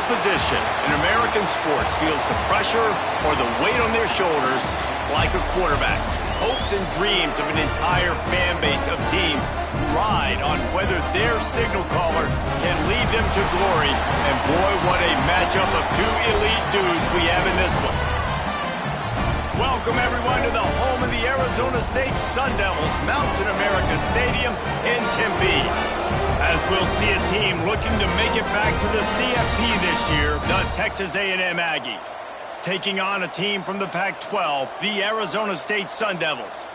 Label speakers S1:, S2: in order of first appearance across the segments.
S1: position in American sports feels the pressure or the weight on their shoulders like a quarterback. Hopes and dreams of an entire fan base of teams ride on whether their signal caller can lead them to glory. And boy, what a matchup of two elite dudes we have in this one. Welcome, everyone, to the home of the Arizona State Sun Devils, Mountain America Stadium in Tempe. As we'll see a team looking to make it back to the CFP this year, the Texas A&M Aggies, taking on a team from the Pac-12, the Arizona State Sun Devils.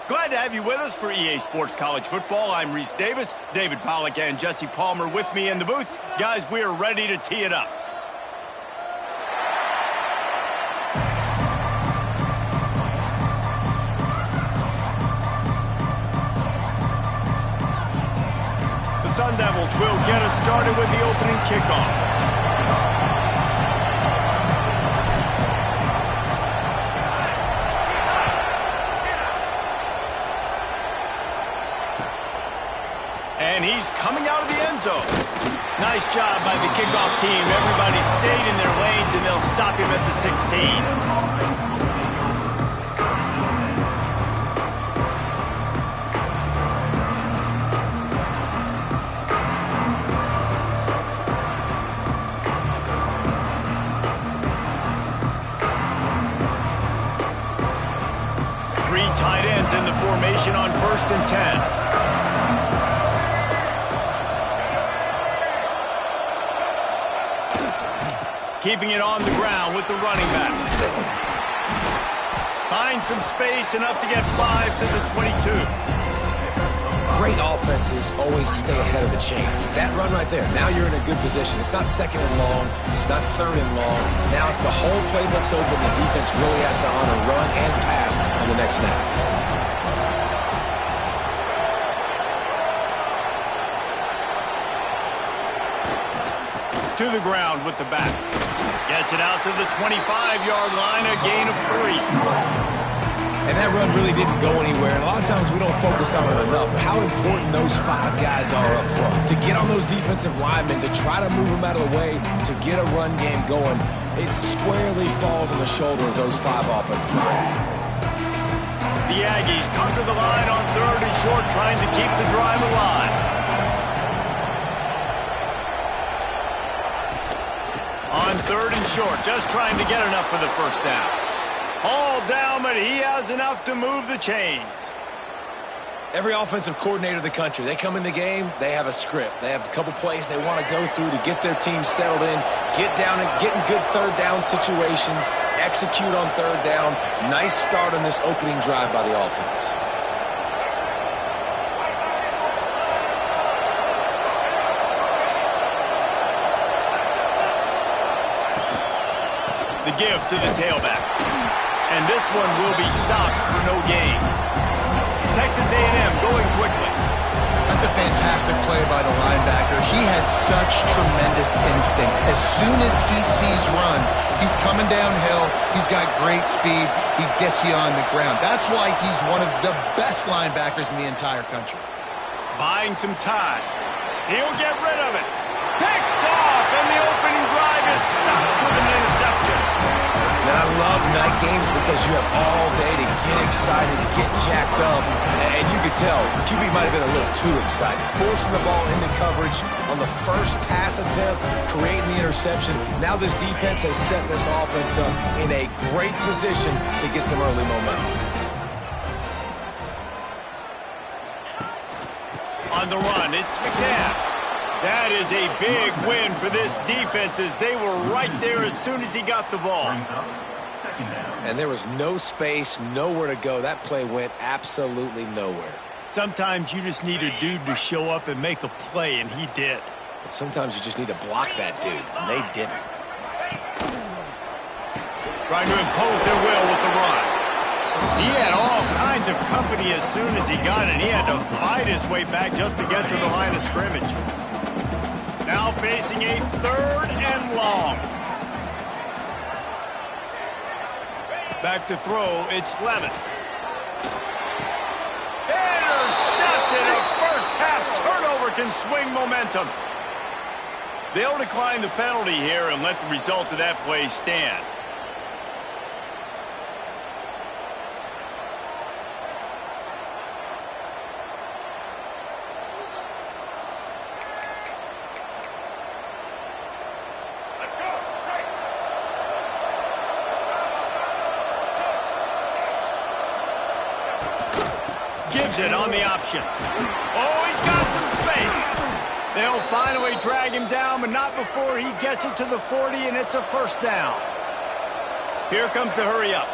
S1: Glad to have you with us for EA Sports College Football. I'm Reese Davis, David Pollack and Jesse Palmer with me in the booth. Guys, we are ready to tee it up. The Sun Devils will get us started with the opening kickoff. And he's coming out of the end zone. Nice job by the kickoff team. Everybody stayed in their lanes, and they'll stop him at the 16. Tight ends in the formation on 1st and 10. Keeping it on the ground with the running back. Finds some space, enough to get 5 to the 22.
S2: Great offenses always stay ahead of the chains. That run right there, now you're in a good position. It's not 2nd and long. It's not 3rd and long. Now it's the whole playbook's open. The defense really has to honor run and pass on the next snap.
S1: To the ground with the back. Gets it out to the 25-yard line, a gain of 3.
S2: And that run really didn't go anywhere. And a lot of times we don't focus on it enough. But how important those 5 guys are up front. To get on those defensive linemen, to try to move them out of the way, to get a run game going, it squarely falls on the shoulder of those 5 offensive linemen.
S1: The Aggies come to the line on 3rd and short, trying to keep the drive alive. On 3rd and short, just trying to get enough for the first down. All down, but he has enough to move the chains.
S2: Every offensive coordinator in the country, they come in the game, they have a script. They have a couple plays they want to go through to get their team settled in, get down and get in good 3rd down situations, execute on 3rd down. Nice start on this opening drive by the offense.
S1: The give to the tailback. And this one will be stopped for no gain. Texas A&M going quickly.
S3: That's a fantastic play by the linebacker. He has such tremendous instincts. As soon as he sees run, he's coming downhill. He's got great speed. He gets you on the ground. That's why he's one of the best linebackers in the entire country.
S1: Buying some time. He'll get rid of it. Picked off, and the opening drive is stopped with an interception.
S2: Now, I love night games because you have all day to get excited, get jacked up. And you could tell QB might have been a little too excited. Forcing the ball into coverage on the first pass attempt, creating the interception. Now this defense has set this offense up in a great position to get some early momentum.
S1: On the run, it's McNabb. That is a big win for this defense as they were right there as soon as he got the ball.
S2: And there was no space, nowhere to go. That play went absolutely nowhere.
S1: Sometimes you just need a dude to show up and make a play, and he did.
S2: But sometimes you just need to block that dude, and they didn't.
S1: Trying to impose their will with the run. He had all kinds of company as soon as he got it. He had to fight his way back just to get to the line of scrimmage. Now facing a 3rd and long. Back to throw, it's Levitt. Intercepted! A first half turnover can swing momentum. They'll decline the penalty here and let the result of that play stand. Gives it on the option. Oh, he's got some space. They'll finally drag him down, but not before he gets it to the 40, and it's a first down. Here comes the hurry up.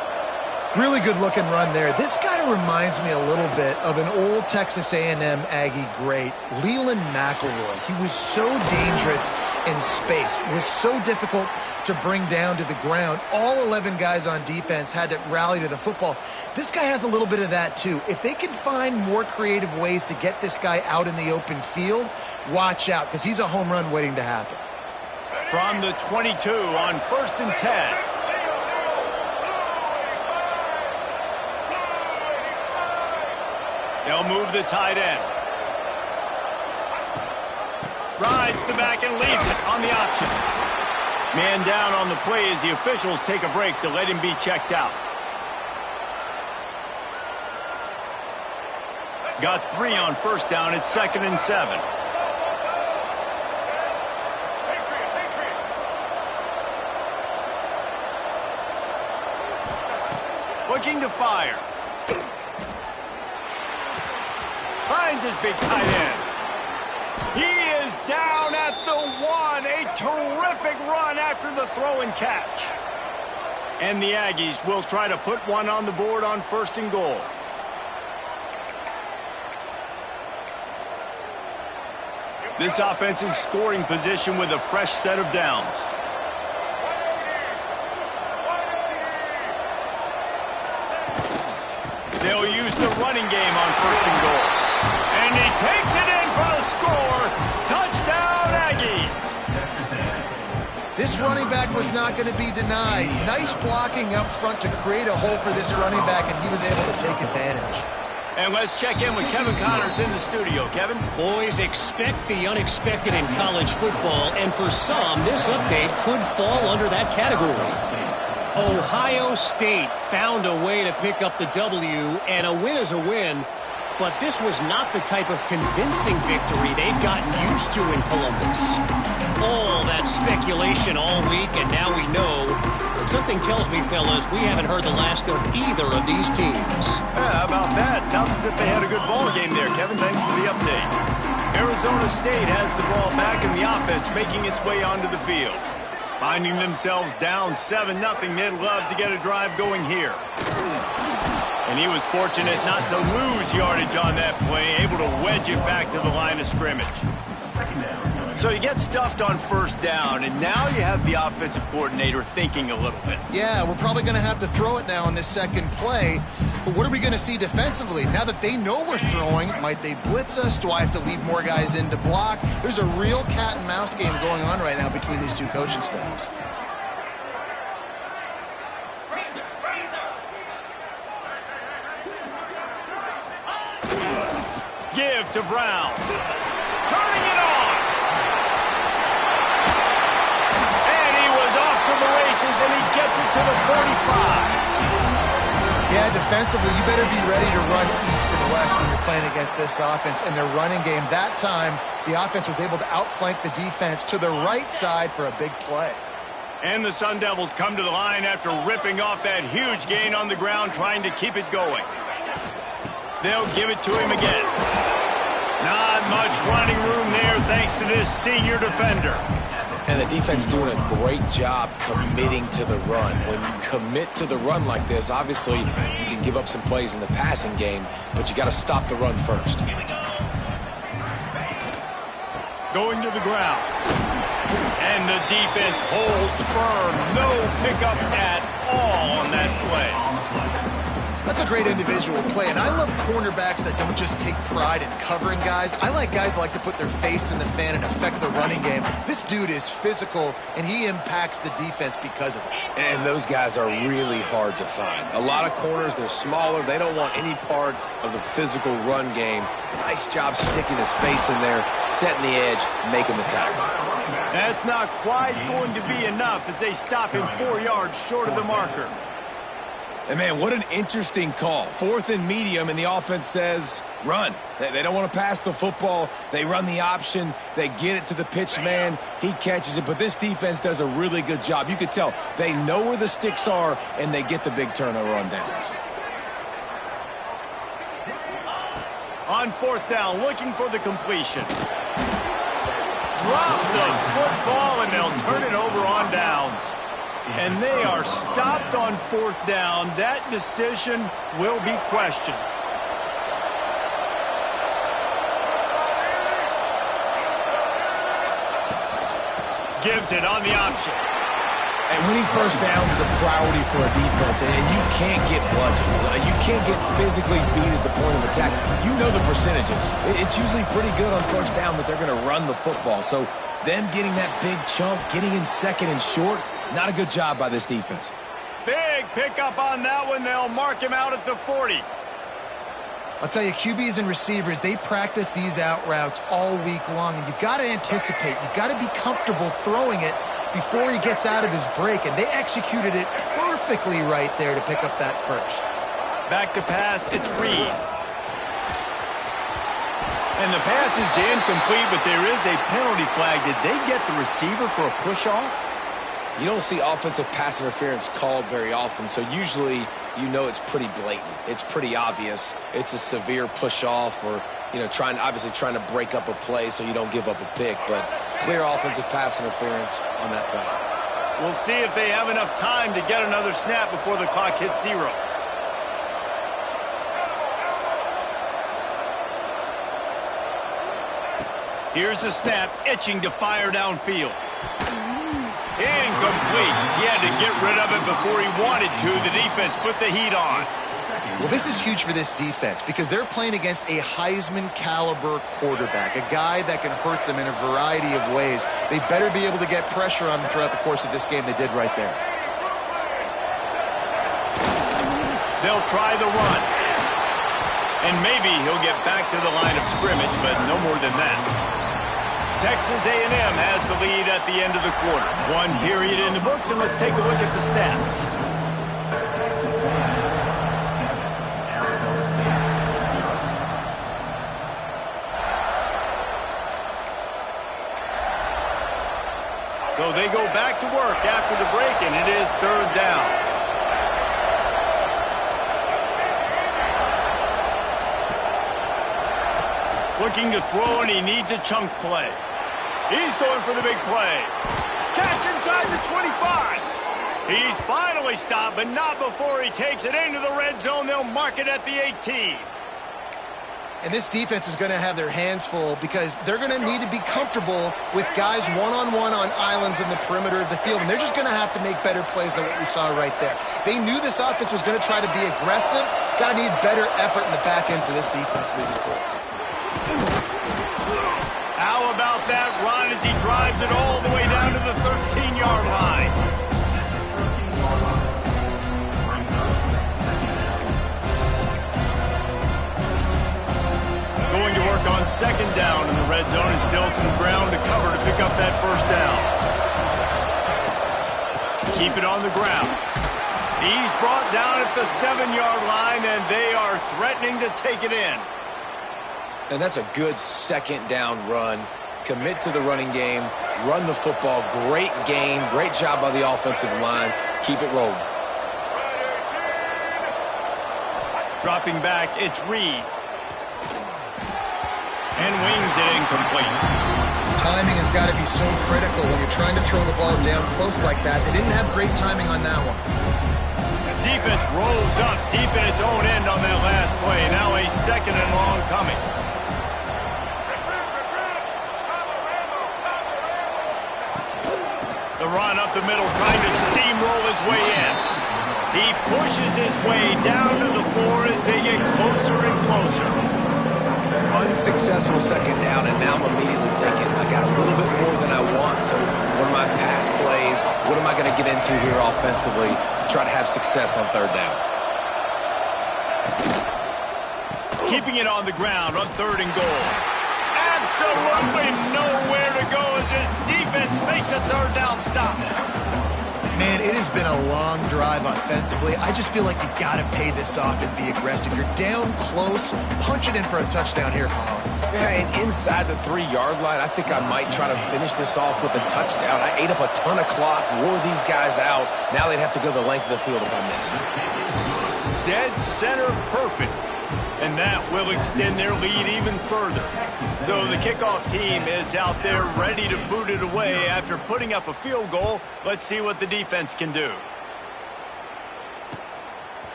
S3: Really good looking run there. This guy reminds me a little bit of an old Texas A&M Aggie great, Leland McElroy. He was so dangerous in space. It was so difficult to bring down to the ground. All 11 guys on defense had to rally to the football. This guy has a little bit of that too. If they can find more creative ways to get this guy out in the open field, watch out, because he's a home run waiting to happen.
S1: From the 22 on 1st and 10. They'll move the tight end. Rides the back and leaves it on the option. Man down on the play as the officials take a break to let him be checked out. Got 3 on 1st down. It's 2nd and 7. Looking to fire. Finds his big tight end. He is down at the 1. A terrific run after the throw and catch. And the Aggies will try to put one on the board on 1st and goal. This offensive scoring position with a fresh set of downs. They'll use the running game on 1st and goal. And he takes it in for a score. Touchdown, Aggies.
S3: This running back was not going to be denied. Nice blocking up front to create a hole for this running back, and he was able to take advantage.
S1: And let's check in with Kevin Connors in the studio. Kevin?
S4: Boys, expect the unexpected in college football, and for some, this update could fall under that category. Ohio State found a way to pick up the W, and a win is a win, but this was not the type of convincing victory they've gotten used to in Columbus. All that speculation all week, and now we know. But something tells me, fellas, we haven't heard the last of either of these teams.
S1: How about that? Sounds as if they had a good ball game there, Kevin. Thanks for the update. Arizona State has the ball back in the offense, making its way onto the field. Finding themselves down 7-0, they'd love to get a drive going here. And he was fortunate not to lose yardage on that play, able to wedge it back to the line of scrimmage. So you get stuffed on 1st down, and now you have the offensive coordinator thinking a little bit.
S3: Yeah, we're probably going to have to throw it now on this second play. But what are we going to see defensively? Now that they know we're throwing, might they blitz us? Do I have to leave more guys in to block? There's a real cat and mouse game going on right now between these two coaching staffs.
S1: Give to Brown. Turning it on. And he was off to the races, and he gets it to the 45.
S3: Yeah, defensively, you better be ready to run east and west when you're playing against this offense. And their running game, that time, the offense was able to outflank the defense to the right side for a big play.
S1: And the Sun Devils come to the line after ripping off that huge gain on the ground, trying to keep it going. They'll give it to him again. Not much running room there thanks to this senior defender.
S2: And the defense doing a great job committing to the run. When you commit to the run like this, obviously you can give up some plays in the passing game, but you got to stop the run first.
S1: Going to the ground. And the defense holds firm. No pickup at all on that play.
S3: That's a great individual play, and I love cornerbacks that don't just take pride in covering guys. I like guys that like to put their face in the fan and affect the running game. This dude is physical, and he impacts the defense because of it.
S2: And those guys are really hard to find. A lot of corners, they're smaller. They don't want any part of the physical run game. Nice job sticking his face in there, setting the edge, making the tackle.
S1: That's not quite going to be enough as they stop him 4 yards short of the marker.
S2: And, man, what an interesting call. 4th and medium, and the offense says, run. They don't want to pass the football. They run the option. They get it to the pitch man. He catches it. But this defense does a really good job. You can tell they know where the sticks are, and they get the big turnover on downs.
S1: On 4th down, looking for the completion. Drop the football, and they'll turn it over on downs. And they are stopped on 4th down. That decision will be questioned. Gives it on the option.
S2: And winning first downs is a priority for a defense, and you can't get bludgeoned. You can't get physically beat at the point of attack. You know the percentages. It's usually pretty good on first down that they're going to run the football. So them getting that big chunk, getting in 2nd and short, not a good job by this defense.
S1: Big pickup on that one. They'll mark him out at the 40.
S3: I'll tell you, QBs and receivers, they practice these out routes all week long, and you've got to anticipate. You've got to be comfortable throwing it before he gets out of his break, and they executed it perfectly right there to pick up that first.
S1: Back to pass, it's Reed. And the pass is incomplete, but there is a penalty flag. Did they get the receiver for a push-off?
S2: You don't see offensive pass interference called very often, so usually you know it's pretty blatant. It's pretty obvious. It's a severe push-off or, you know, obviously trying to break up a play so you don't give up a pick, but clear offensive pass interference on that play.
S1: We'll see if they have enough time to get another snap before the clock hits 0. Here's the snap, itching to fire downfield. Incomplete. He had to get rid of it before he wanted to. The defense put the heat on.
S3: Well, this is huge for this defense because they're playing against a Heisman-caliber quarterback, a guy that can hurt them in a variety of ways. They better be able to get pressure on them throughout the course of this game. They did right there.
S1: They'll try the run. And maybe he'll get back to the line of scrimmage, but no more than that. Texas A&M has the lead at the end of the quarter. 1 period in the books, and let's take a look at the stats. So they go back to work after the break, and it is 3rd down. Looking to throw, and he needs a chunk play. He's going for the big play. Catch inside the 25. He's finally stopped, but not before he takes it into the red zone. They'll mark it at the 18.
S3: And this defense is going to have their hands full because they're going to need to be comfortable with guys one-on-one on islands in the perimeter of the field. And they're just going to have to make better plays than what we saw right there. They knew this offense was going to try to be aggressive. Got to need better effort in the back end for this defense moving forward.
S1: How about that run as he drives it all the way down to the 13-yard line? Going to work on 2nd down in the red zone, and still some ground to cover to pick up that first down. Keep it on the ground. He's brought down at the 7-yard line, and they are threatening to take it in.
S2: And that's a good 2nd down run. Commit to the running game, run the football. Great gain, great job by the offensive line. Keep it rolling.
S1: Dropping back, it's Reed. And wings it incomplete.
S3: Timing has got to be so critical when you're trying to throw the ball down close like that. They didn't have great timing on that one.
S1: Defense rolls up deep in its own end on that last play. Now a 2nd and long coming. The run up the middle, trying to steamroll his way in. He pushes his way down to the floor as they get closer and closer.
S2: Unsuccessful second down, and now I'm immediately thinking, I got a little bit more than I want, so what are my pass plays? What am I going to get into here offensively to try to have success on third down?
S1: Keeping it on the ground on 3rd and goal. Absolutely nowhere to go as this defense makes a 3rd down stop.
S3: Man, it has been a long drive offensively. I just feel like you got to pay this off and be aggressive. You're down close. Punch it in for a touchdown here, Colin.
S2: Yeah, and inside the 3-yard line, I think I might try to finish this off with a touchdown. I ate up a ton of clock, wore these guys out. Now they'd have to go the length of the field if I missed.
S1: Dead center perfect. And that will extend their lead even further. So the kickoff team is out there ready to boot it away after putting up a field goal. Let's see what the defense can do.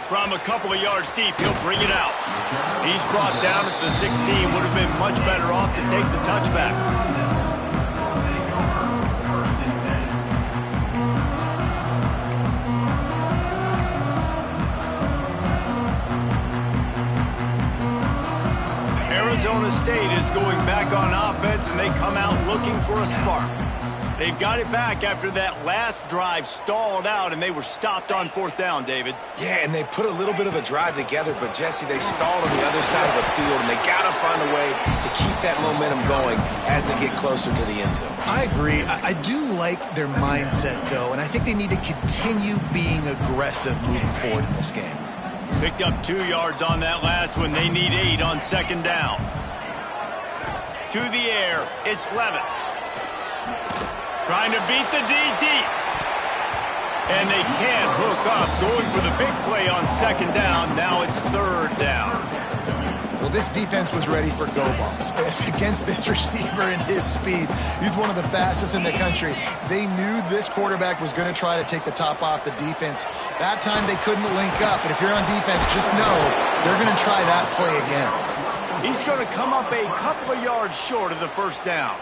S1: From a couple of yards deep, he'll bring it out. He's brought down at the 16. Would have been much better off to take the touchback. Arizona State is going back on offense, and they come out looking for a spark. They've got it back after that last drive stalled out, and they were stopped on 4th down, David.
S2: Yeah, and they put a little bit of a drive together, but, Jesse, they stalled on the other side of the field, and they got to find a way to keep that momentum going as they get closer to the end zone.
S3: I agree. I do like their mindset, though, and I think they need to continue being aggressive moving forward in this game.
S1: Picked up 2 yards on that last one. They need 8 on 2nd down. To the air, it's Levitt. Trying to beat the DT. And they can't hook up. Going for the big play on 2nd down. Now it's 3rd down.
S3: Well, this defense was ready for go balls. Against this receiver and his speed, he's one of the fastest in the country. They knew this quarterback was going to try to take the top off the defense. That time they couldn't link up, but if you're on defense, just know they're going to try that play again.
S1: He's going to come up a couple of yards short of the 1st down.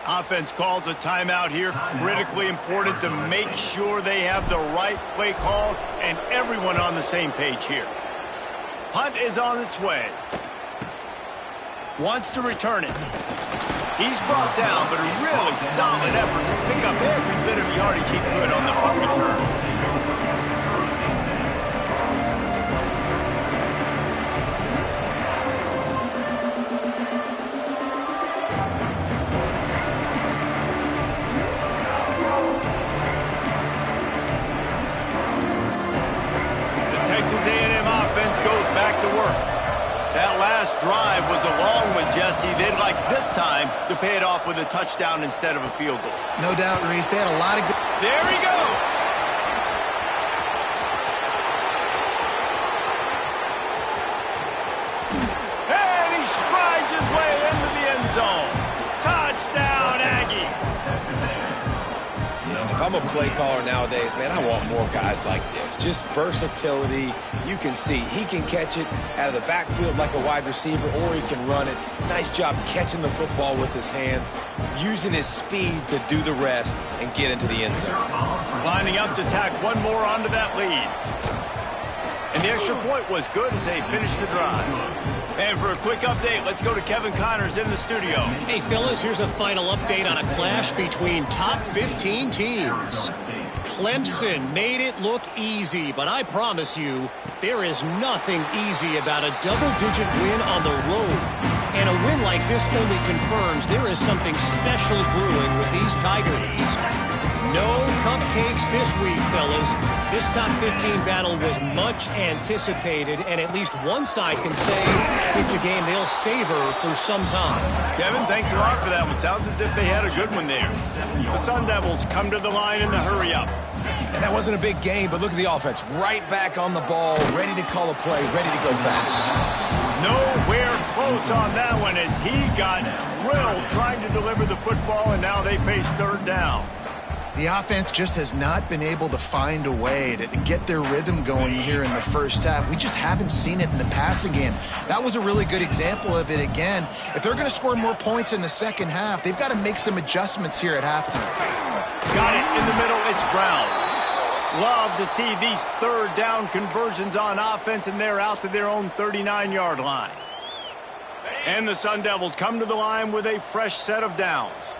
S1: Offense calls a timeout here. Critically important to make sure they have the right play call and everyone on the same page here. Punt is on its way. Wants to return it. He's brought down, but a really solid effort to pick up every bit of yardage he could on the punt return. That last drive was a long one, Jesse. They'd like this time to pay it off with a touchdown instead of a field goal.
S3: No doubt, Reese. They had a lot of good...
S1: There he goes! And he strides his way into the end zone. Touchdown, Aggies!
S2: If I'm a play caller nowadays, man, I want more guys like this. Just versatility. You can see he can catch it out of the backfield like a wide receiver, or he can run it. Nice job catching the football with his hands, using his speed to do the rest and get into the end zone.
S1: Lining up to tack one more onto that lead. And the extra point was good as they finished the drive. And for a quick update, let's go to Kevin Connors in the studio.
S4: Hey, fellas, here's a final update on a clash between top 15 teams. Clemson made it look easy, but I promise you, there is nothing easy about a double-digit win on the road. And a win like this only confirms there is something special brewing with these Tigers. No cupcakes this week, fellas. This top 15 battle was much anticipated, and at least one side can say it's a game they'll savor for some time.
S1: Kevin, thanks a lot for that one. Sounds as if they had a good one there. The Sun Devils come to the line in the hurry-up.
S2: And that wasn't a big game, but look at the offense. Right back on the ball, ready to call a play, ready to go fast.
S1: Nowhere close on that one as he got drilled trying to deliver the football, and now they face 3rd down.
S3: The offense just has not been able to find a way to get their rhythm going here in the first half. We just haven't seen it in the passing game. That was a really good example of it again. If they're going to score more points in the second half, they've got to make some adjustments here at halftime.
S1: Got it in the middle. It's Brown. Love to see these third down conversions on offense, and they're out to their own 39-yard line. And the Sun Devils come to the line with a fresh set of downs.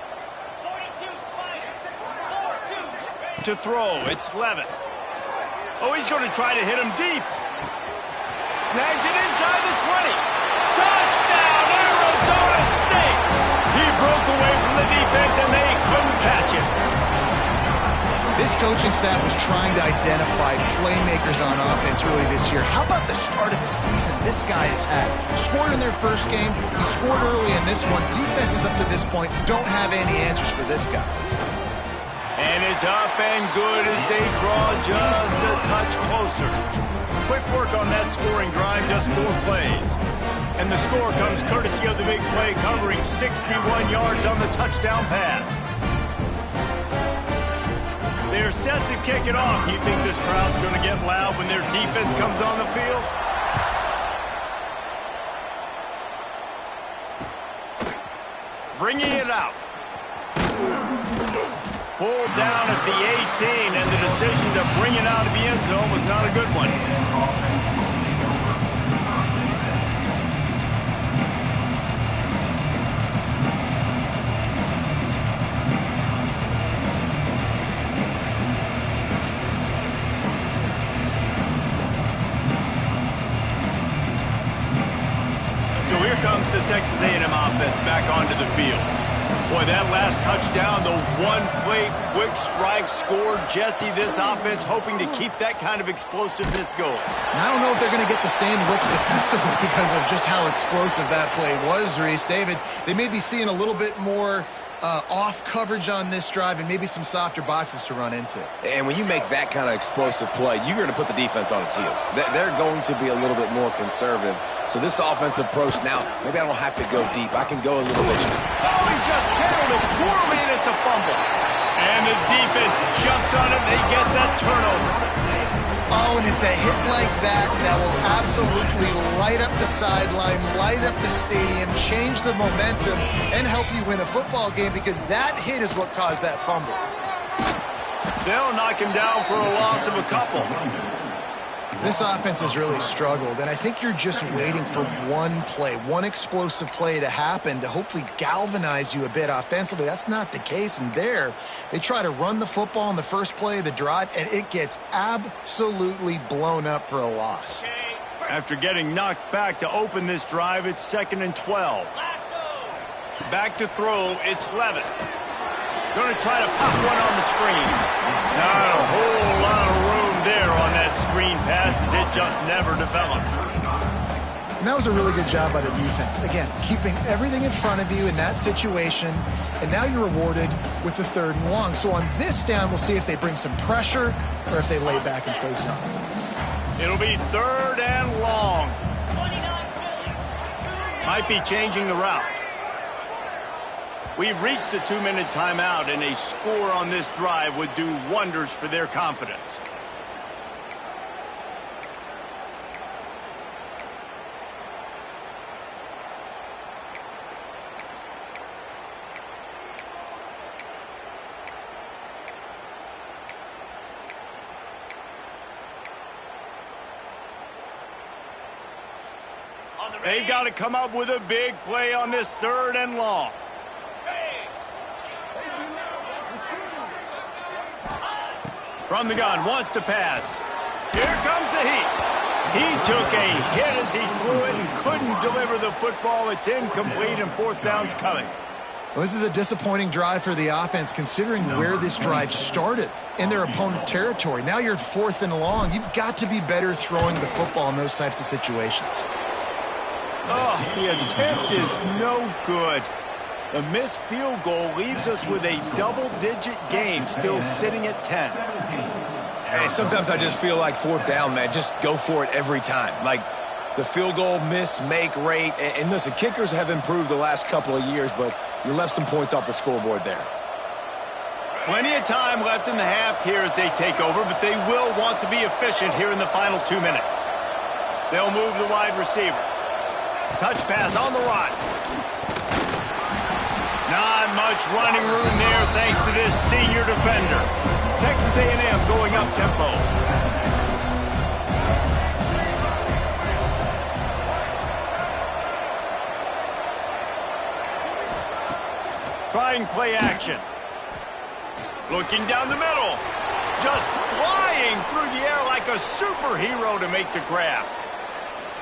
S1: To throw, it's Levitt. Oh, he's going to try to hit him deep. Snags it inside the 20. Touchdown, Arizona State! He broke away from the defense, and they couldn't catch him.
S3: This coaching staff was trying to identify playmakers on offense early this year. How about the start of the season this guy has had? Scored in their first game. He scored early in this one. Defenses up to this point don't have any answers for this guy.
S1: And it's up and good as they draw just a touch closer. Quick work on that scoring drive, just 4 plays. And the score comes courtesy of the big play, covering 61 yards on the touchdown pass. They're set to kick it off. You think this crowd's going to get loud when their defense comes on the field? Bringing it out. Pulled down at the 18, and the decision to bring it out of the end zone was not a good one. So here comes the Texas A&M offense back onto the field. Boy, that last touchdown, the one-play quick strike score. Jesse, this offense hoping to keep that kind of explosiveness going.
S3: And I don't know if they're going to get the same looks defensively because of just how explosive that play was, Reese. David, they may be seeing a little bit more off coverage on this drive and maybe some softer boxes to run into.
S2: And when you make that kind of explosive play, you're going to put the defense on its heels. They're going to be a little bit more conservative. So this offensive approach now, maybe I don't have to go deep. I can go a little bit.
S1: Oh, he just handled it poorly, and it's a fumble. And the defense jumps on it, and they get that turnover.
S3: Oh, and it's a hit like that that will absolutely light up the sideline, light up the stadium, change the momentum, and help you win a football game because that hit is what caused that fumble.
S1: They'll knock him down for a loss of a couple.
S3: This offense has really struggled, and I think you're just waiting for one play, one explosive play to happen to hopefully galvanize you a bit offensively. That's not the case, and there they try to run the football in the first play of the drive, and it gets absolutely blown up for a loss.
S1: After getting knocked back to open this drive, it's 2nd and 12. Back to throw, it's Levitt. Going to try to pop one on the screen. Not a whole lot of room there on that screen pass as it just never developed.
S3: And that was a really good job by the defense. Again, keeping everything in front of you in that situation, and now you're rewarded with the 3rd and long. So on this down, we'll see if they bring some pressure or if they lay back and play zone.
S1: It'll be 3rd and long. Might be changing the route. We've reached the 2-minute timeout, and a score on this drive would do wonders for their confidence. They've got to come up with a big play on this 3rd and long. From the gun, wants to pass. Here comes the heat. He took a hit as he threw it and couldn't deliver the football. It's incomplete, and 4th down's coming.
S3: Well, this is a disappointing drive for the offense considering where this drive started in their opponent territory. Now you're 4th and long. You've got to be better throwing the football in those types of situations.
S1: Oh, the attempt is no good. The missed field goal leaves us with a double-digit game, still sitting at 10.
S2: And sometimes I just feel like 4th down, man, just go for it every time. Like the field goal miss-make rate. And listen, kickers have improved the last couple of years, but you left some points off the scoreboard there.
S1: Plenty of time left in the half here as they take over, but they will want to be efficient here in the final 2 minutes. They'll move the wide receiver. Touch pass on the run. Not much running room there thanks to this senior defender. Texas A&M going up tempo. Trying play action. Looking down the middle. Just flying through the air like a superhero to make the grab.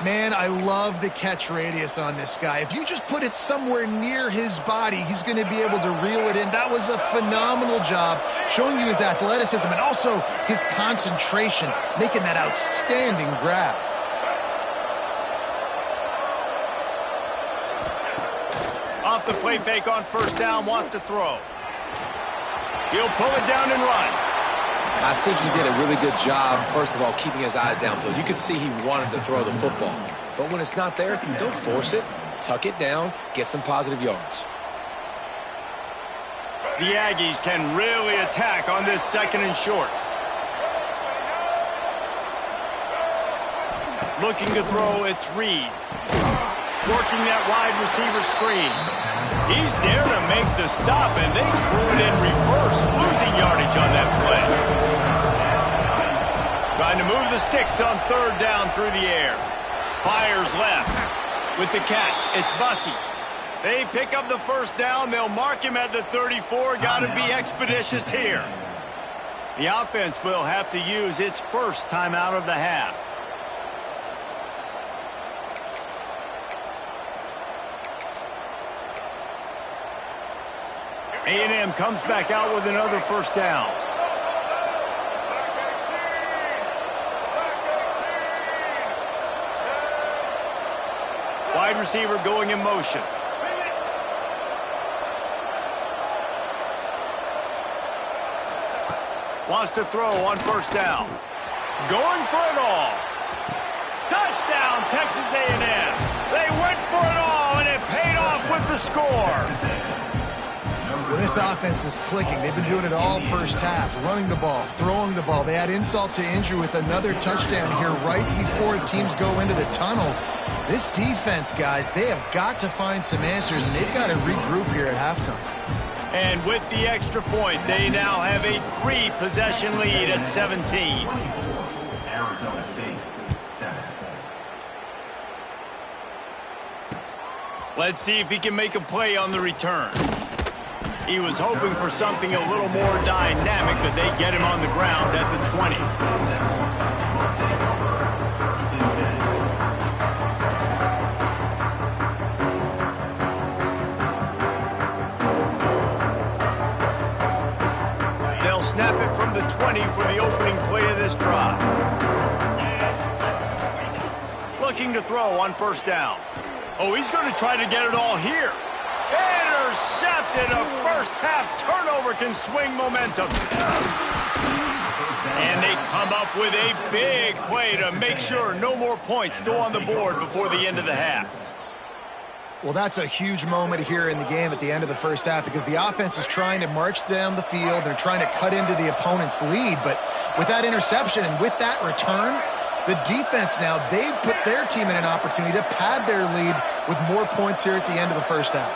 S3: Man, I love the catch radius on this guy. If you just put it somewhere near his body, he's going to be able to reel it in. That was a phenomenal job, showing you his athleticism and also his concentration, making that outstanding grab.
S1: Off the play fake on first down, wants to throw. He'll pull it down and run.
S2: I think he did a really good job, first of all, keeping his eyes downfield. You could see he wanted to throw the football. But when it's not there, don't force it. Tuck it down, get some positive yards.
S1: The Aggies can really attack on this second and short. Looking to throw, it's Reed. Working that wide receiver screen. He's there to make the stop, and they threw it in reverse, losing yardage on that play. Trying to move the sticks on third down through the air. Fires left. With the catch, it's Bussey. They pick up the first down. They'll mark him at the 34. Got to be expeditious here. The offense will have to use its first timeout of the half. A&M comes back out with another first down. Wide receiver going in motion. Wants to throw on first down. Going for it all. Touchdown, Texas A&M. They went for it all, and it paid off with the score.
S3: Well, this offense is clicking. They've been doing it all first half, running the ball, throwing the ball. They had insult to injury with another touchdown here right before teams go into the tunnel. This defense, guys, they have got to find some answers, and they've got to regroup here at halftime.
S1: And with the extra point, they now have a 3-possession lead at 17.
S5: Arizona State, 7.
S1: Let's see if he can make a play on the return. He was hoping for something a little more dynamic, but they get him on the ground at the 20. They'll snap it from the 20 for the opening play of this drive. Looking to throw on first down. Oh, he's going to try to get it all here. Intercepted. A first-half turnover can swing momentum. And they come up with a big play to make sure no more points go on the board before the end of the half.
S3: Well, that's a huge moment here in the game at the end of the first half because the offense is trying to march down the field. They're trying to cut into the opponent's lead. But with that interception and with that return, the defense now, they've put their team in an opportunity to pad their lead with more points here at the end of the first half.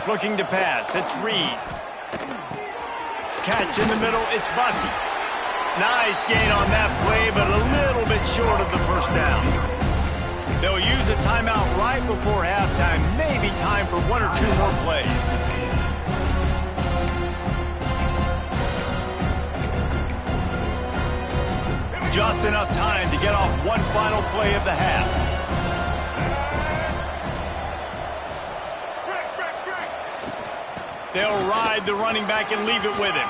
S1: Looking to pass, it's Reed. Catch in the middle, it's Bussey. Nice gain on that play, but a little bit short of the first down. They'll use a timeout right before halftime. Maybe time for 1 or 2 more plays. Just enough time to get off one final play of the half. They'll ride the running back and leave it with him.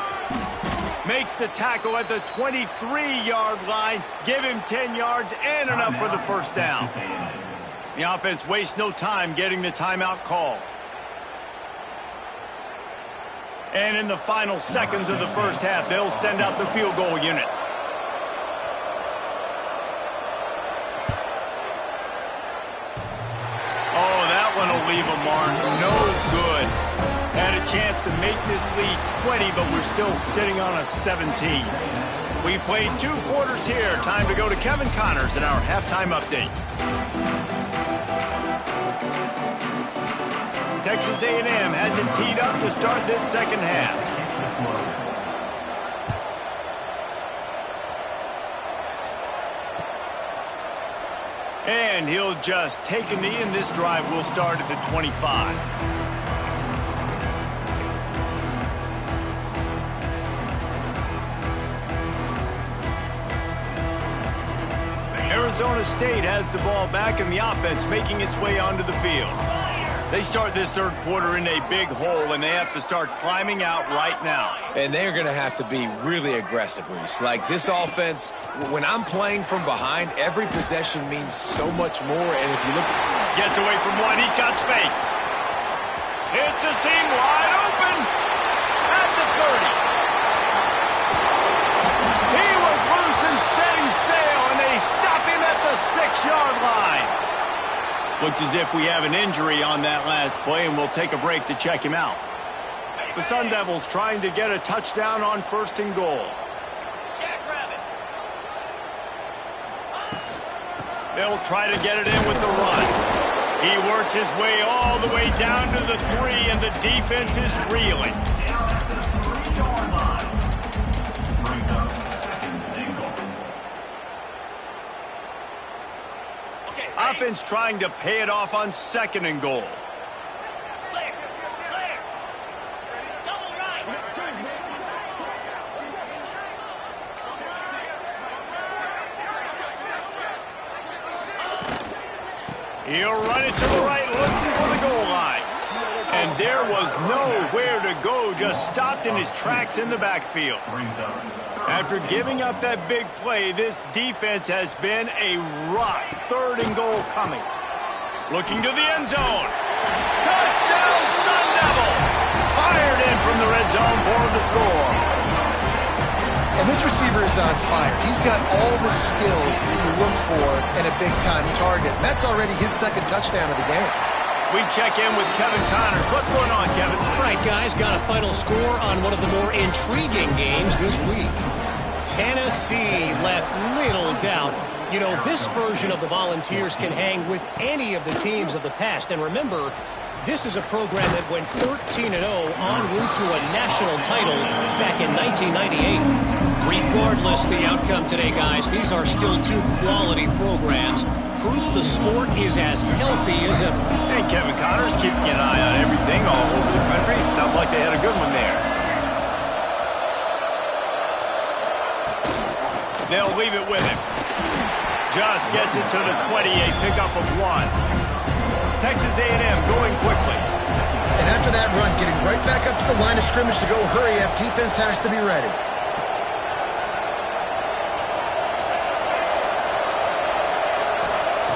S1: Makes the tackle at the 23-yard line. Give him 10 yards and enough for the first down. The offense wastes no time getting the timeout call. And in the final seconds of the first half, they'll send out the field goal unit. Oh, that one will leave a mark. No good. Had a chance to make this lead 20, but we're still sitting on a 17. We played 2 quarters here. Time to go to Kevin Connors in our halftime update. Texas A&M has it teed up to start this second half. And he'll just take a knee, and this drive will start at the 25. Arizona State has the ball back, and the offense making its way onto the field. They start this third quarter in a big hole, and they have to start climbing out right now.
S2: And they're going to have to be really aggressive, Reese. Like, this offense, when I'm playing from behind, every possession means so much more. And if you look...
S1: Gets away from one. He's got space. It's a seam wide open at the 30. He was loose and setting sail, and they stop him at the 6-yard line. Looks as if we have an injury on that last play, and we'll take a break to check him out. The Sun Devils trying to get a touchdown on 1st and goal. They'll try to get it in with the run. He works his way all the way down to the 3, and the defense is reeling. Offense trying to pay it off on 2nd and goal. He'll run it to the right, looking for the goal line. And there was nowhere to go, just stopped in his tracks in the backfield. After giving up that big play, this defense has been a rock. 3rd and goal coming. Looking to the end zone. Touchdown, Sun Devils! Fired in from the red zone for the score.
S3: And this receiver is on fire. He's got all the skills that you look for in a big-time target. That's already his 2nd touchdown of the game.
S1: We check in with Kevin Connors. What's going on, Kevin?
S4: All right, guys, got a final score on one of the more intriguing games this week. Tennessee left little doubt. You know, this version of the Volunteers can hang with any of the teams of the past. And remember, this is a program that went 13-0 en route to a national title back in 1998. Regardless the outcome today, guys, these are still 2 quality programs. Proof the sport is as healthy as ever.
S1: And Kevin Connors keeping an eye on everything all over the country. Sounds like they had a good one there. They'll leave it with him. Just gets it to the 28, pickup of 1. Texas A&M going quickly.
S3: And after that run, getting right back up to the line of scrimmage to go hurry up, defense has to be ready.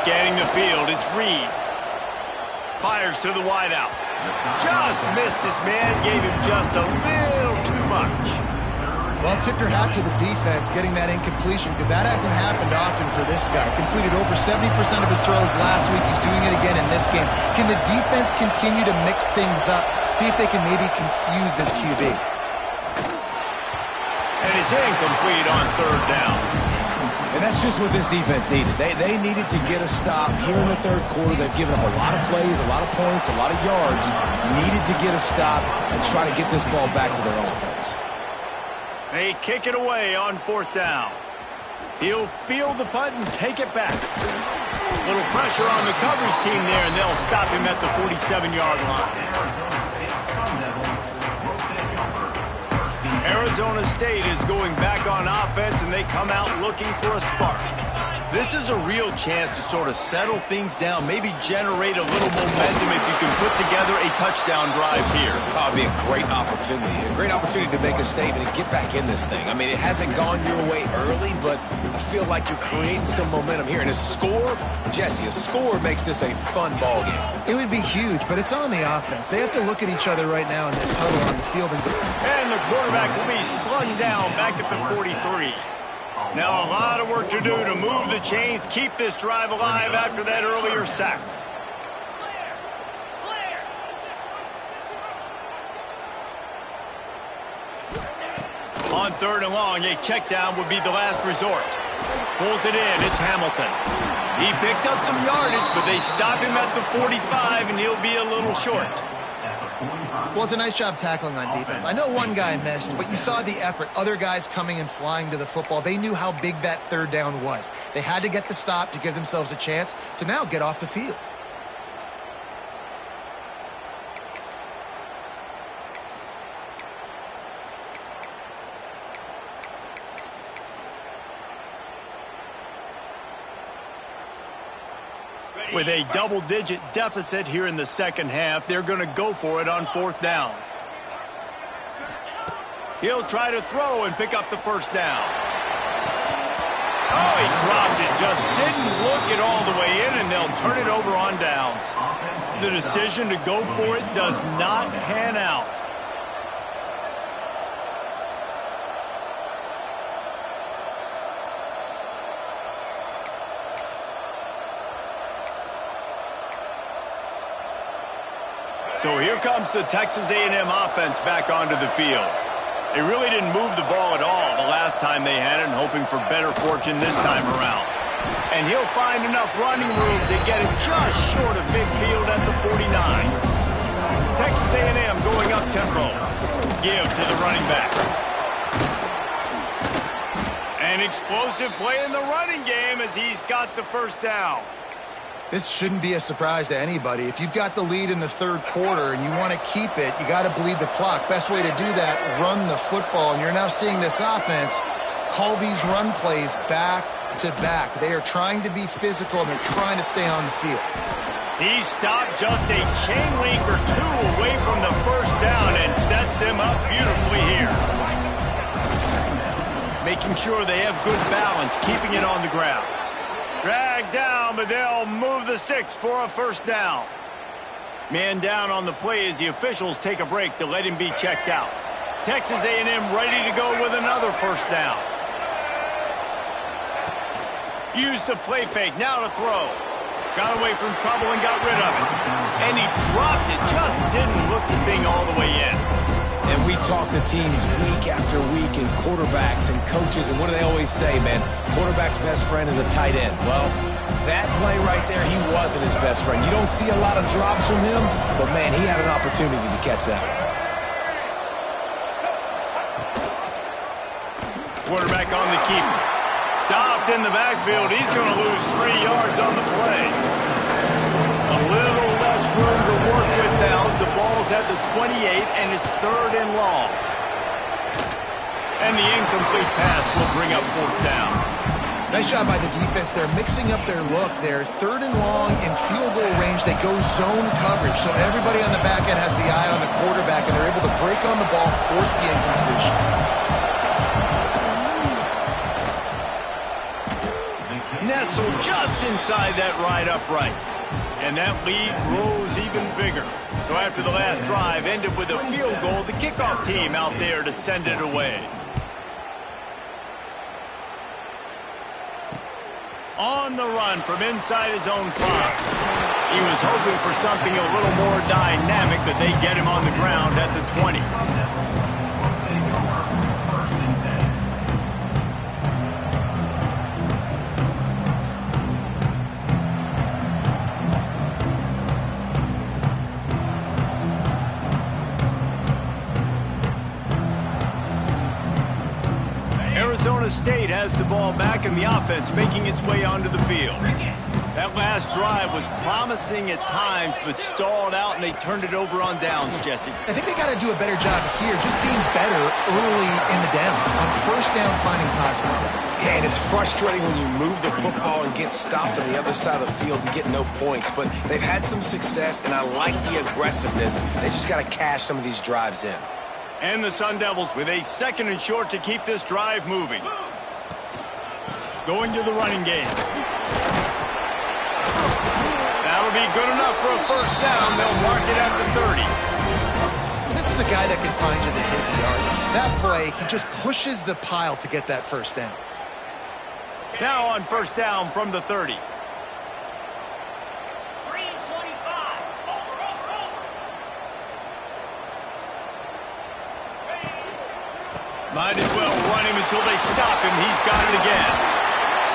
S1: Scanning the field, it's Reed. Fires to the wideout. Just missed his man, gave him just a little too much.
S3: Well, tip your hat to the defense getting that incompletion, because that hasn't happened often for this guy. Completed over 70% of his throws last week. He's doing it again in this game. Can the defense continue to mix things up, see if they can maybe confuse this QB?
S1: And it's incomplete on 3rd down.
S2: And that's just what this defense needed. They needed to get a stop here in the 3rd quarter. They've given up a lot of plays, a lot of points, a lot of yards. Needed to get a stop and try to get this ball back to their offense.
S1: They kick it away on 4th down. He'll field the punt and take it back. Little pressure on the coverage team there, and they'll stop him at the 47-yard line. Arizona State is going back on offense, and they come out looking for a spark. This is a real chance to sort of settle things down, maybe generate a little momentum if you can put together a touchdown drive here.
S2: Oh, it'd be a great opportunity to make a statement and get back in this thing. I mean, it hasn't gone your way early, but I feel like you're creating some momentum here. And a score, Jesse, a score makes this a fun ball game.
S3: It would be huge, but it's on the offense. They have to look at each other right now in this huddle on the field.
S1: And the quarterback will be slung down back at the 43. Now a lot of work to do to move the chains, keep this drive alive after that earlier sack. On 3rd and long, a check down would be the last resort. Pulls it in, it's Hamilton. He picked up some yardage, but they stop him at the 45, and he'll be a little short.
S3: Well, it's a nice job tackling on defense. I know one guy missed, but you saw the effort. Other guys coming and flying to the football. They knew how big that third down was. They had to get the stop to give themselves a chance to now get off the field.
S1: With a double-digit deficit here in the second half, they're going to go for it on fourth down. He'll try to throw and pick up the first down. Oh, he dropped it. Just didn't look it all the way in, and they'll turn it over on downs. The decision to go for it does not pan out. So here comes the Texas A&M offense back onto the field. They really didn't move the ball at all the last time they had it, and hoping for better fortune this time around. And he'll find enough running room to get it just short of midfield at the 49. Texas A&M going up tempo. Give to the running back. An explosive play in the running game as he's got the first down.
S3: This shouldn't be a surprise to anybody. If you've got the lead in the third quarter and you want to keep it, you got to bleed the clock. Best way to do that, run the football. And you're now seeing this offense call these run plays back to back. They are trying to be physical, and they're trying to stay on the field.
S1: He stopped just a chain link or two away from the first down and sets them up beautifully here. Making sure they have good balance, keeping it on the ground. Dragged down, but they'll move the sticks for a first down. Man down on the play as the officials take a break to let him be checked out. Texas A&M ready to go with another first down. Used the play fake, now to throw. Got away from trouble and got rid of it. And he dropped it, just didn't look the thing all the way in.
S2: And we talk to teams week after week, and quarterbacks and coaches, and what do they always say, man? Quarterback's best friend is a tight end. Well, that play right there, he wasn't his best friend. You don't see a lot of drops from him, but, man, he had an opportunity to catch that one.
S1: Quarterback on the keeper. Stopped in the backfield. He's going to lose 3 yards on the play. A little less room to work with now. The ball's at the 28, and it's third and long. And the incomplete pass will bring up fourth down.
S3: Nice job by the defense. They're mixing up their look. They're third and long in field goal range. They go zone coverage. So everybody on the back end has the eye on the quarterback, and they're able to break on the ball, force the incompletion.
S1: Nestled just inside that right upright. And that lead grows even bigger. So after the last drive ended with a field goal, the kickoff team out there to send it away. On the run from inside his own 5. He was hoping for something a little more dynamic, but they get him on the ground at the 20. Arizona State has the ball back, and the offense making its way onto the field. That last drive was promising at times, but stalled out, and they turned it over on downs, Jesse.
S3: I think they got to do a better job here, just being better early in the downs. On first down, finding positive plays.
S2: Yeah, and it's frustrating when you move the football and get stopped on the other side of the field and get no points. But they've had some success, and I like the aggressiveness. They just got to cash some of these drives in.
S1: And the Sun Devils with a second and short to keep this drive moving. Going to the running game. That'll be good enough for a first down. They'll mark it at the 30.
S3: And this is a guy that can find you the hidden yardage. That play, he just pushes the pile to get that first down.
S1: Now on first down from the 30. Might as well run him until they stop him. He's got it again.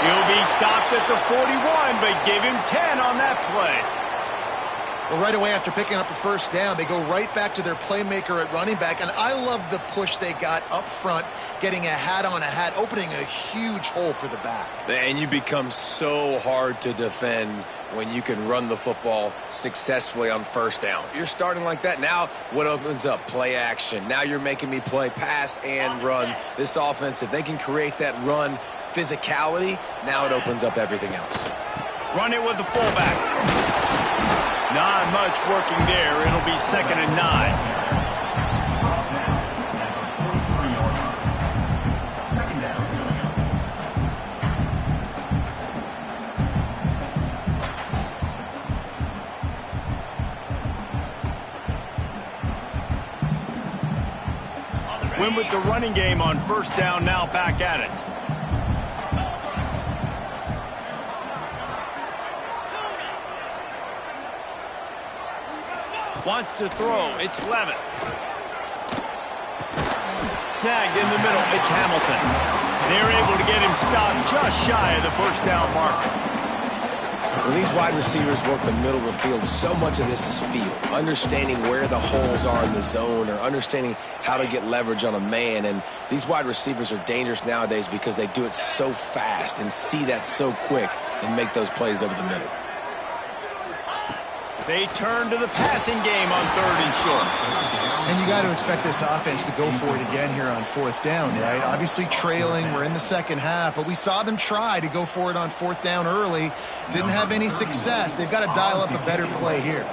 S1: He'll be stopped at the 41, but give him 10 on that play.
S3: Well, right away after picking up a first down, they go right back to their playmaker at running back. And I love the push they got up front, getting a hat on a hat, opening a huge hole for the back.
S2: And you become so hard to defend when you can run the football successfully on first down. You're starting like that. Now what opens up? Play action. Now you're making me play pass and run. This offense, if they can create that run physicality, now it opens up everything else.
S1: Run it with the fullback. Not much working there. It'll be 2nd and 9.
S5: Second down.
S1: Win with the running game on first down, now back at it. Wants to throw. It's Levitt. Snagged in the middle. It's Hamilton. They're able to get him stopped just shy of the first down marker.
S2: When these wide receivers work the middle of the field, so much of this is feel. Understanding where the holes are in the zone, or understanding how to get leverage on a man. And these wide receivers are dangerous nowadays because they do it so fast and see that so quick and make those plays over the middle.
S1: They turn to the passing game on 3rd and short.
S3: And you got to expect this offense to go for it again here on 4th down, right? Obviously trailing, we're in the second half, but we saw them try to go for it on 4th down early. Didn't have any success. They've got to dial up a better play here.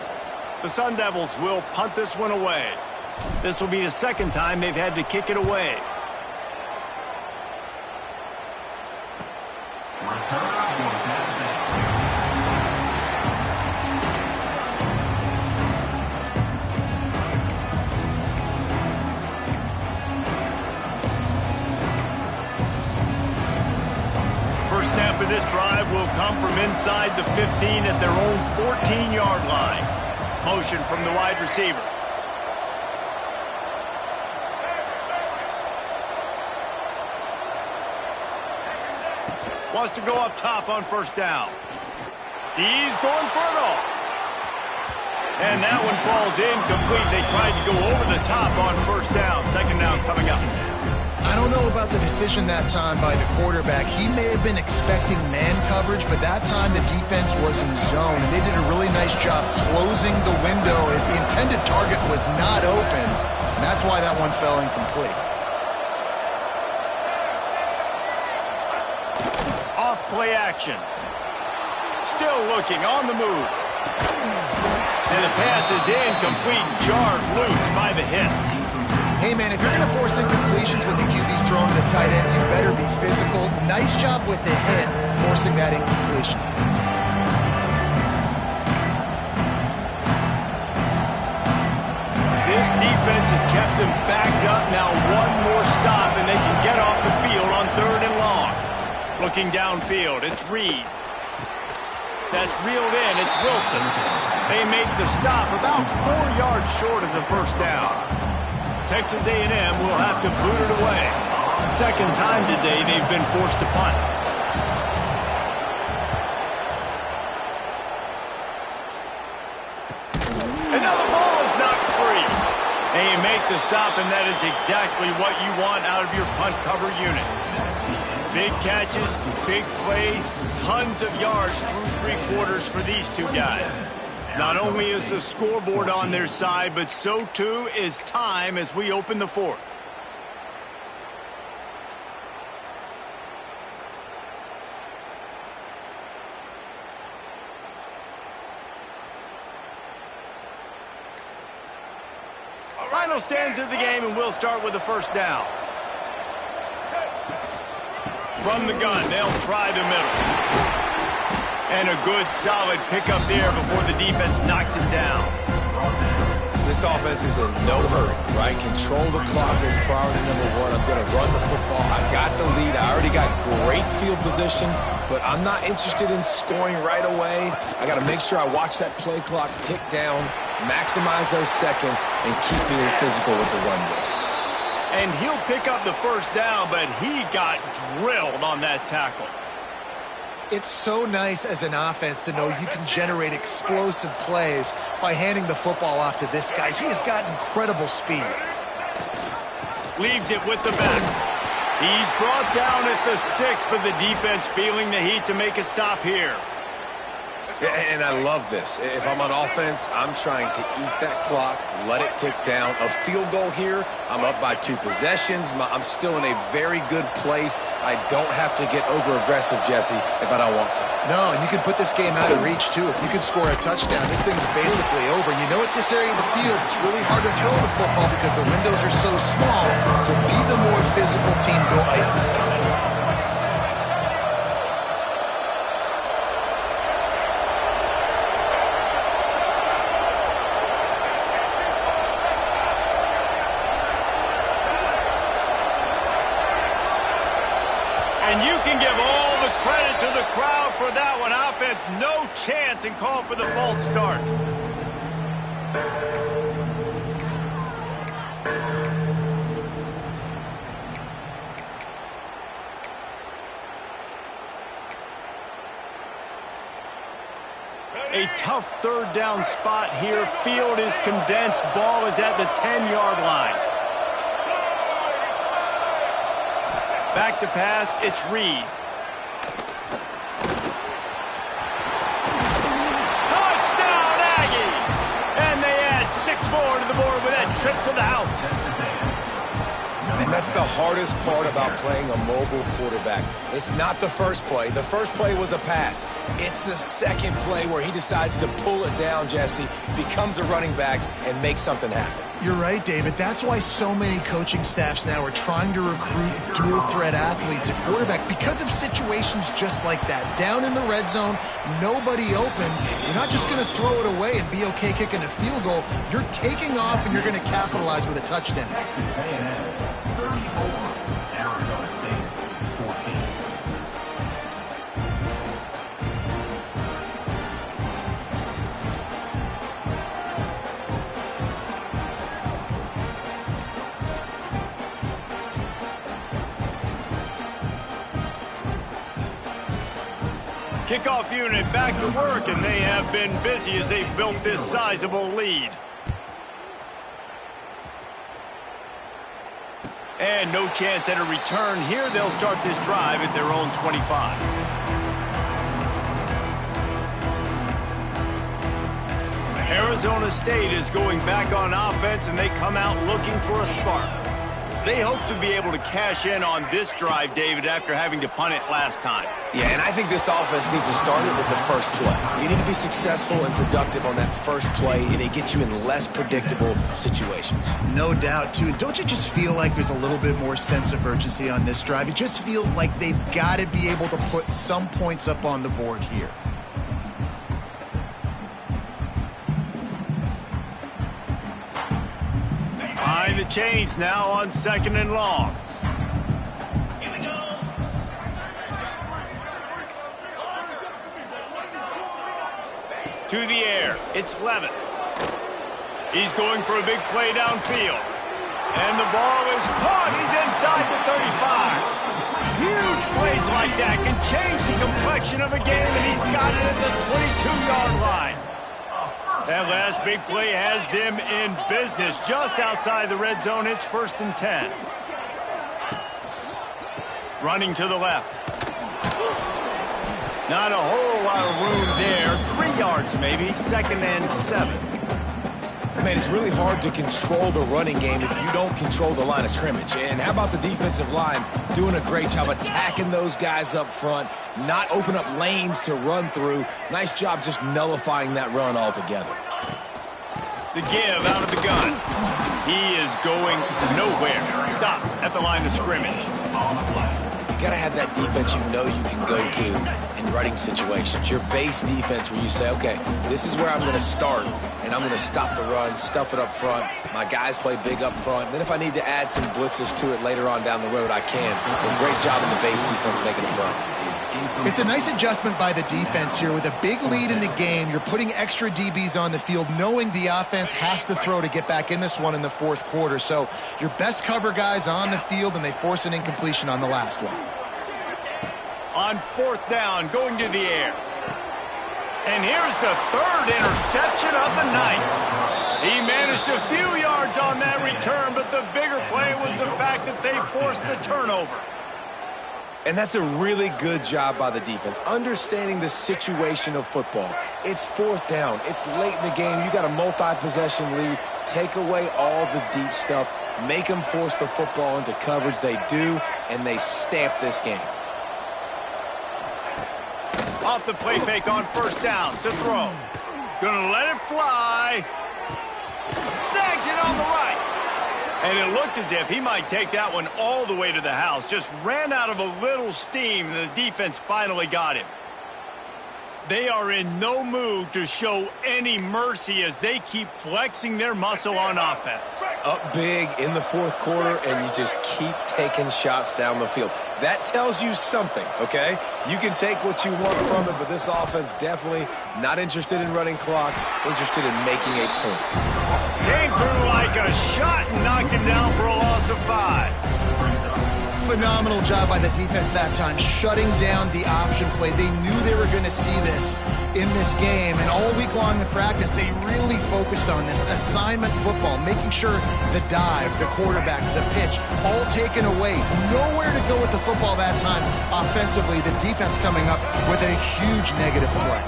S1: The Sun Devils will punt this one away. This will be the 2nd time they've had to kick it away. Snap of this drive will come from inside the 15 at their own 14-yard line. Motion from the wide receiver. Wants to go up top on first down. He's going for it all. And that one falls incomplete. They tried to go over the top on first down. 2nd down coming up.
S3: I don't know about the decision that time by the quarterback. He may have been expecting man coverage, but that time the defense was in zone. And they did a really nice job closing the window. The intended target was not open, and that's why that one fell incomplete.
S1: Off play action. Still looking on the move. And the pass is incomplete, jarred loose by the hit.
S3: Hey, man, if you're going to force incompletions with the QBs throwing to the tight end, you better be physical. Nice job with the hit, forcing that incompletion.
S1: This defense has kept them backed up. Now one more stop, and they can get off the field on 3rd and long. Looking downfield, it's Reed. That's reeled in, it's Wilson. They make the stop about 4 yards short of the first down. Texas A&M will have to boot it away. 2nd time today they've been forced to punt. Another ball is knocked free. They make the stop, and that is exactly what you want out of your punt cover unit. Big catches, big plays, tons of yards through 3 quarters for these two guys. Not only is the scoreboard on their side, but so too is time as we open the 4th. Final stands of the game, and we'll start with the first down. From the gun, they'll try the middle. And a good, solid pickup there before the defense knocks him down.
S2: This offense is in no hurry, right? Control the clock is priority number 1. I'm going to run the football. I got the lead. I already got great field position, but I'm not interested in scoring right away. I got to make sure I watch that play clock tick down, maximize those seconds, and keep being physical with the run game.
S1: And he'll pick up the first down, but he got drilled on that tackle.
S3: It's so nice as an offense to know you can generate explosive plays by handing the football off to this guy. He has got incredible speed.
S1: Leaves it with the back. He's brought down at the 6, but the defense feeling the heat to make a stop here.
S2: And I love this. If I'm on offense, I'm trying to eat that clock, let it tick down. A field goal here, I'm up by 2 possessions. I'm still in a very good place. I don't have to get over-aggressive, Jesse, if I don't want to.
S3: No, and you can put this game out of reach, too. If you can score a touchdown, this thing's basically over. And you know, at this area of the field, it's really hard to throw the football because the windows are so small. So be the more physical team. Go ice this guy.
S1: And you can give all the credit to the crowd for that one. Offense, no chance, and call for the false start. A tough third down spot here. Field is condensed. Ball is at the 10-yard line. Back to pass, it's Reed. Touchdown, Aggie! And they add 6 more to the board with that trip to the house.
S2: And that's the hardest part about playing a mobile quarterback. It's not the first play. The first play was a pass. It's the second play where he decides to pull it down, Jesse, becomes a running back, and makes something happen.
S3: You're right, David. That's why so many coaching staffs now are trying to recruit dual-threat athletes at quarterback because of situations just like that. Down in the red zone, nobody open. You're not just going to throw it away and be okay kicking a field goal. You're taking off, and you're going to capitalize with a touchdown.
S5: Texas A&M 34, Arizona State 14.
S1: Kickoff unit back to work, and they have been busy as they've built this sizable lead. And no chance at a return here. They'll start this drive at their own 25. Arizona State is going back on offense, and they come out looking for a spark. They hope to be able to cash in on this drive, David, after having to punt it last time.
S2: Yeah, and I think this offense needs to start it with the first play. You need to be successful and productive on that first play, and it gets you in less predictable situations.
S3: No doubt, too. Don't you just feel like there's a little bit more sense of urgency on this drive? It just feels like they've got to be able to put some points up on the board here.
S1: Behind the chains now on 2nd and long. To the air, it's Levitt. He's going for a big play downfield. And the ball is caught. He's inside the 35. Huge plays like that can change the complexion of a game, and he's got it at the 22-yard line. That last big play has them in business just outside the red zone. It's 1st and 10. Running to the left. Not a whole lot of room there. 3 yards maybe. 2nd and 7.
S2: Man, it's really hard to control the running game if you don't control the line of scrimmage. And how about the defensive line doing a great job attacking those guys up front, not open up lanes to run through. Nice job just nullifying that run altogether.
S1: The give out of the gun. He is going nowhere. Stop at the line of scrimmage.
S2: You got to have that defense you know you can go to in running situations. Your base defense where you say, okay, this is where I'm going to start, and I'm going to stop the run, stuff it up front. My guys play big up front. Then if I need to add some blitzes to it later on down the road, I can. But great job in the base defense making it run.
S3: It's a nice adjustment by the defense here. With a big lead in the game, you're putting extra DBs on the field, knowing the offense has to throw to get back in this one in the 4th quarter. So your best cover guys on the field, and they force an incompletion on the last one.
S1: On 4th down, going to the air. And here's the 3rd interception of the night. He managed a few yards on that return, but the bigger play was the fact that they forced the turnover.
S2: And that's a really good job by the defense, understanding the situation of football. It's 4th down. It's late in the game. You got a multi-possession lead. Take away all the deep stuff. Make them force the football into coverage. They do, and they stamp this game.
S1: Off the play fake on 1st down to throw. Gonna let it fly. Snags it on the right. And it looked as if he might take that one all the way to the house. Just ran out of a little steam, and the defense finally got him. They are in no mood to show any mercy as they keep flexing their muscle on offense.
S2: Up big in the 4th quarter, and you just keep taking shots down the field. That tells you something, okay? You can take what you want from it, but this offense definitely not interested in running clock, interested in making a point.
S1: Came through like a shot and knocked him down for a loss of 5.
S3: Phenomenal job by the defense that time, shutting down the option play. They knew they were going to see this in this game, and all week long in practice, they really focused on this assignment football, making sure the dive, the quarterback, the pitch, all taken away. Nowhere to go with the football that time offensively. The defense coming up with a huge negative play.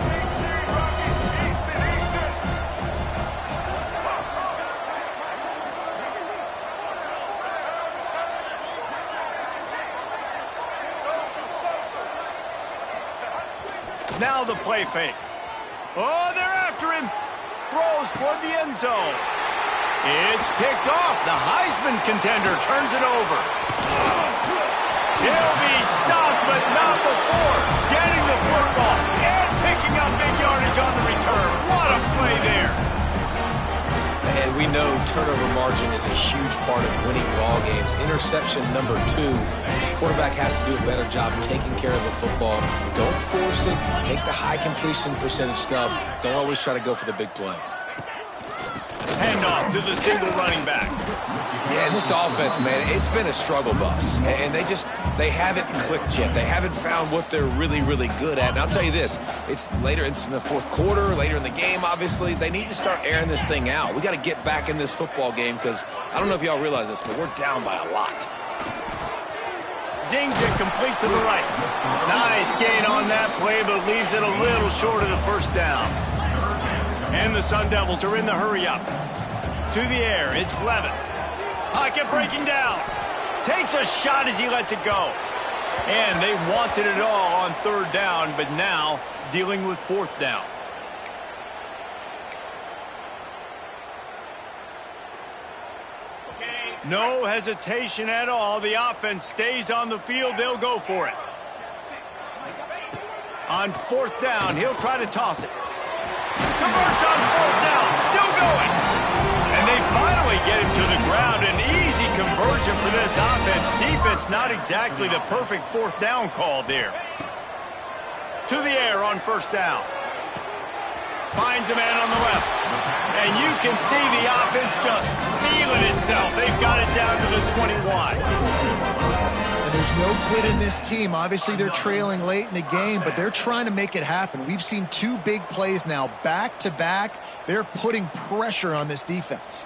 S1: Now the play fake. Oh, they're after him. Throws toward the end zone. It's picked off. The Heisman contender turns it over. He'll be stopped, but not before getting the football and picking up big yardage on the return. What a play there.
S2: And we know turnover margin is a huge part of winning ball games. Interception number 2. His quarterback has to do a better job taking care of the football. Don't force it. Take the high completion percentage stuff. Don't always try to go for the big play.
S1: Handoff to the single running back.
S2: Yeah, and this offense, man, it's been a struggle bus. And they haven't clicked yet. They haven't found what they're really, really good at. And I'll tell you this, it's later in the 4th quarter, later in the game, obviously. They need to start airing this thing out. We got to get back in this football game because I don't know if y'all realize this, but we're down by a lot.
S1: Zings it complete to the right. Nice gain on that play, but leaves it a little short of the 1st down. And the Sun Devils are in the hurry-up. To the air, it's Levin. Pocket breaking down. Takes a shot as he lets it go. And they wanted it all on 3rd down, but now dealing with 4th down. No hesitation at all. The offense stays on the field. They'll go for it. On 4th down, he'll try to toss it. Converts on 4th down. Still going. And they finally get him to the ground. An easy conversion for this offense. Defense not exactly the perfect 4th down call there. To the air on 1st down. Finds a man on the left. And you can see the offense just feeling itself. They've got it down to the 21.
S3: And there's no quit in this team. Obviously, they're trailing late in the game, but they're trying to make it happen. We've seen 2 big plays now, back-to-back. They're putting pressure on this defense.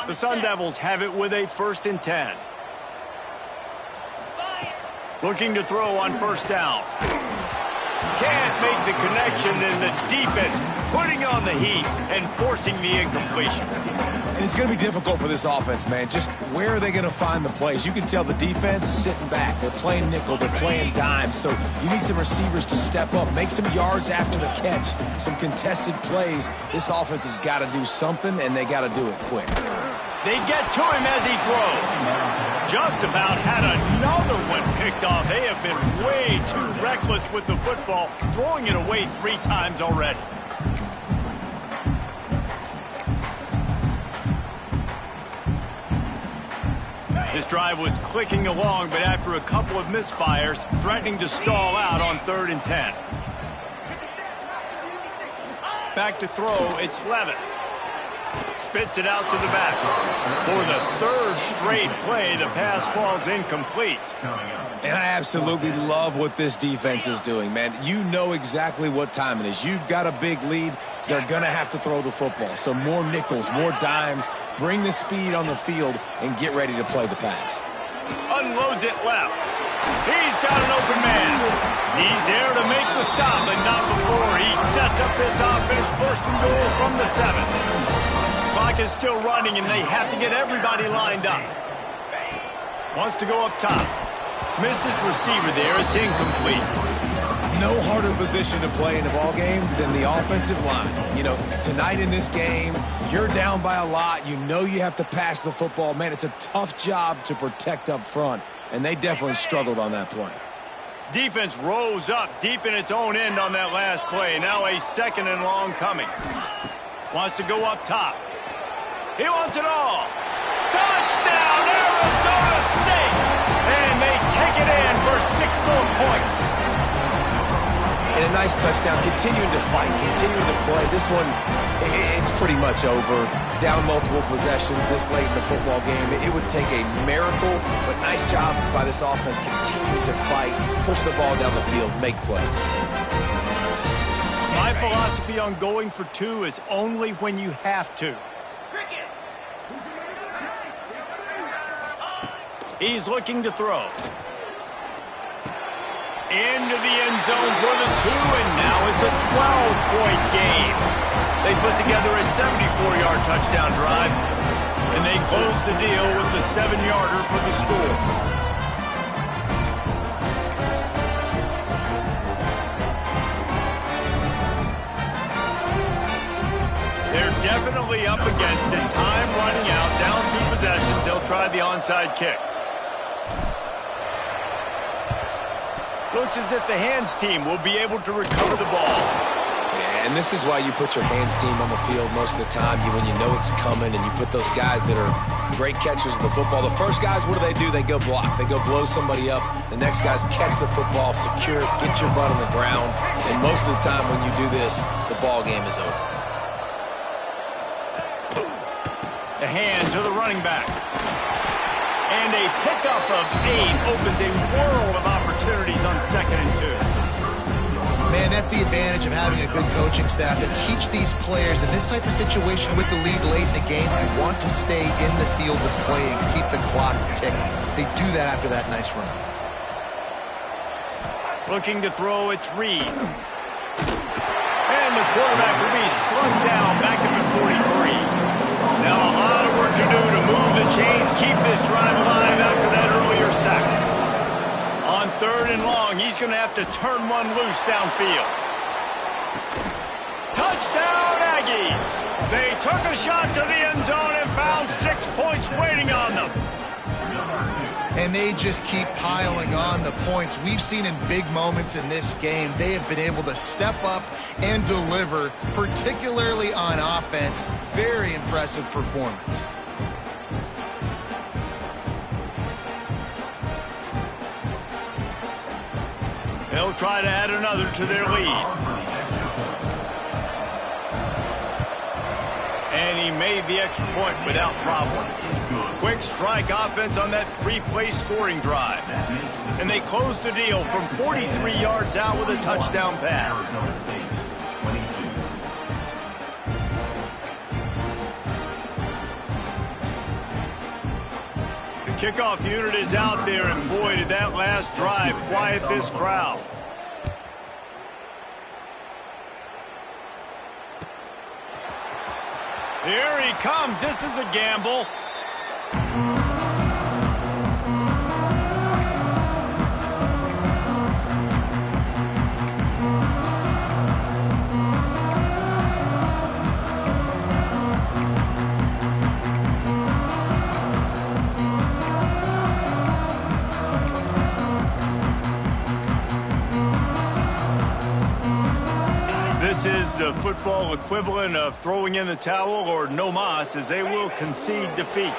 S1: The Sun Devils have it with a 1st and 10. Looking to throw on 1st down. Can't make the connection, and the defense putting on the heat and forcing the incompletion.
S2: And it's going to be difficult for this offense, man. Just where are they going to find the plays? You can tell the defense sitting back. They're playing nickel. They're playing dime. So you need some receivers to step up, make some yards after the catch, some contested plays. This offense has got to do something, and they got to do it quick.
S1: They get to him as he throws. Just about had another one picked off. They have been way too reckless with the football, throwing it away 3 times already. This drive was clicking along, but after a couple of misfires, threatening to stall out on 3rd and 10. Back to throw, it's Levin. spits it out to the back. For the third straight play, the pass falls incomplete.
S2: And I absolutely love what this defense is doing, man. You know exactly what time it is. You've got a big lead. They're going to have to throw the football. So more nickels, more dimes. Bring the speed on the field and get ready to play the pass.
S1: Unloads it left. He's got an open man. He's there to make the stop, but not before he sets up this offense. First and goal from the 7. Clock is still running, and they have to get everybody lined up. Wants to go up top. Missed his receiver there. It's incomplete.
S2: No harder position to play in a ball game than the offensive line. You know, tonight in this game, you're down by a lot. You know you have to pass the football. Man, it's a tough job to protect up front, and they definitely struggled on that play.
S1: Defense rose up deep in its own end on that last play. Now a 2nd and long coming. Wants to go up top. He wants it all. Touchdown, Arizona State! And they take it in for 6 more points.
S2: And a nice touchdown, continuing to fight, continuing to play. This one, it's pretty much over. Down multiple possessions this late in the football game. It would take a miracle, but nice job by this offense. Continue to fight, push the ball down the field, make plays.
S1: My philosophy on going for 2 is only when you have to. He's looking to throw. Into the end zone for the 2, and now it's a 12-point game. They put together a 74-yard touchdown drive, and they close the deal with the 7-yarder for the score. They're definitely up against it. Time running out, down 2 possessions. They'll try the onside kick. Looks as if the hands team will be able to recover the ball.
S2: Yeah, and this is why you put your hands team on the field most of the time. When you know it's coming, and you put those guys that are great catchers of the football. The first guys, what do? They go block. They go blow somebody up. The next guys catch the football, secure it, get your butt on the ground. And most of the time when you do this, the ball game is over.
S1: The hand to the running back. And a pickup of 8 opens a world of opportunities on 2nd and 2.
S3: Man, that's the advantage of having a good coaching staff to teach these players in this type of situation with the lead late in the game. You want to stay in the field of play and keep the clock ticking. They do that after that nice run.
S1: Looking to throw, it's Reed. And the quarterback will be slung down back at the 43. Now a lot of work to do to move the chains, keep this drive alive after that earlier sack. On 3rd and long, he's going to have to turn one loose downfield. Touchdown, Aggies! They took a shot to the end zone and found 6 points waiting on them.
S3: And they just keep piling on the points. We've seen in big moments in this game, they have been able to step up and deliver, particularly on offense. Very impressive performance.
S1: They'll try to add another to their lead. And he made the extra point without problem. Quick strike offense on that 3-play scoring drive. And they close the deal from 43 yards out with a touchdown pass. The kickoff unit is out there, and boy, did that last drive quiet this crowd. Here he comes. This is a gamble. This is the football equivalent of throwing in the towel or no mas, as they will concede defeat.